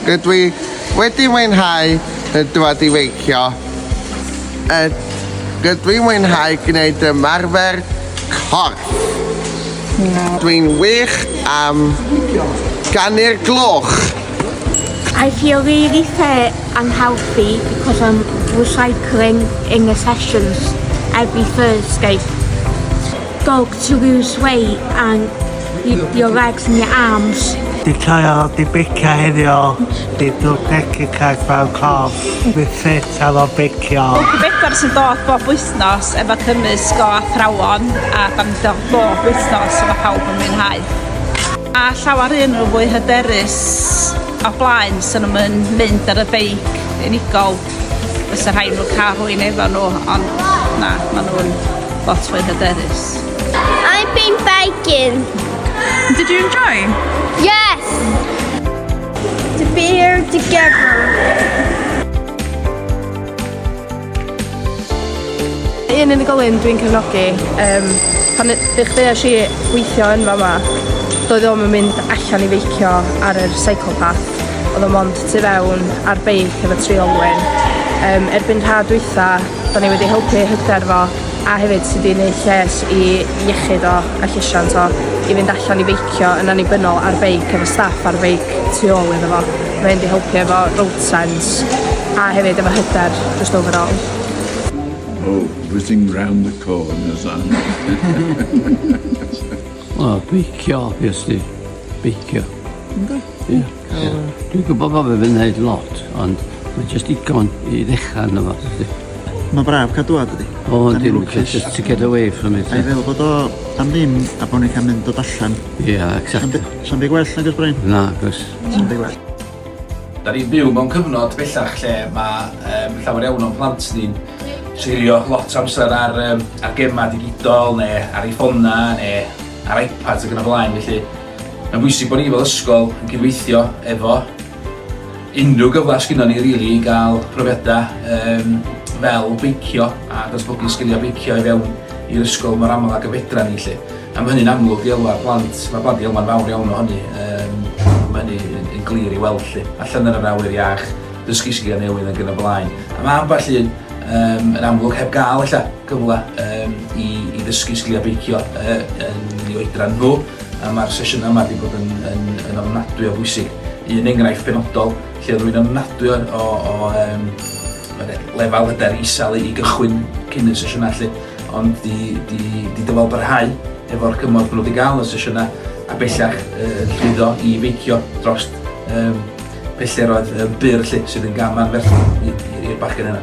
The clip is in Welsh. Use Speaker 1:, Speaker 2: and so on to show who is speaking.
Speaker 1: Rydw i wedi mwynhau dŵad i feicio. Rydw i'n mwynhau gwneud ymarfer corff. Dwi'n wych am gannu'r gloch.
Speaker 2: I feel really fit and healthy because I'm recycling in the sessions every Thursday. Go to lose weight and your legs and your arms.
Speaker 3: Di cael di bicio heddiw, di dwi'n cael fel corff, fi ffit ar o bicio.
Speaker 4: Dwi'n bedwar sy'n dod bob wythnos efo cymysg o athrawon a da ni'n dod bob wythnos efo pawb yn mwynhau. A llawer unrhyw fwy hyderus o blaen sy'n nhw'n mynd ar y beic unigol. Fysa rhaid nhw cael rhywun efo nhw, ond na, maen nhw'n lot fwy hyderus.
Speaker 5: I've been biking.
Speaker 4: Did you enjoy?
Speaker 5: Yes! To be here together.
Speaker 6: Un unigolyn dwi'n cefnogi, pan ddechreuais i weithio yn fama, doedd o'm yn mynd allan i feicio ar yr cycle path, oedd o mond tu fewn ar beic efo triolwyn. Erbyn rhad dwytha, da ni wedi helpu hyder fo, a hefyd sydd wedi gwneud lles i iechyd o a llesiant o i fynd allan i feicio yn annibynnol ar beic efo staff ar beic tu ôl iddo fo. Mae wedi helpu efo road sense a hefyd efo hyder just overall.
Speaker 7: Oh, whizzing round the corners and...
Speaker 8: Wel, beicio, obviously. Beicio. Ie. Dwi'n gwybod bod fe'n wneud lot, ond mae jyst digon i ddechrau yna fo.
Speaker 9: Mae braf cael dŵad ydi.
Speaker 8: O, dim, just to get away from it.
Speaker 9: A'i fel bod o am ddim a bod ni'n cael mynd dod allan.
Speaker 8: Ie, exactly.
Speaker 9: Sa'n byd gwell na Gyffredin?
Speaker 8: Na, gwrs.
Speaker 9: Sa'n byd gwell.
Speaker 10: Da ni'n byw mewn cyfnod bellach lle mae llawer iawn o'n plant ni'n seilio lot o amser ar gema digidol neu ar iPhone-a neu ar iPads ac yn y blaen. Felly mae'n bwysig bod ni fel ysgol yn cydweithio efo unrhyw gyfle sgynnon ni rili i gael profiadau fel beicio a datblygu sgiliau beicio i fewn i'r ysgol mor aml ag y fedra ni lle. A mae hynny'n amlwg i elwa'r plant, mae blant i elwa'n fawr iawn o hynny. Mae hynny yn glir i weld lle. Allan yn yr awyr iach, dysgu sgiliau newydd ac yn y blaen. A mae ambell un yn amlwg heb gael ella gyfle i ddysgu sgiliau beicio yn ei oedran nhw. A mae'r sesiwn yma wedi bod yn ofnadwy o bwysig. Un enghraifft penodol lle rwy'n ofnadwy o lefel hyder isal i gychwyn cyn y sesiynau lle, ond di dyfal barhau efo'r cymorth maen nhw wedi gael y sesiynau a bellach llwyddo i feicio dros pelleroedd byr lle sydd yn gam anferth i'r bachgen yna.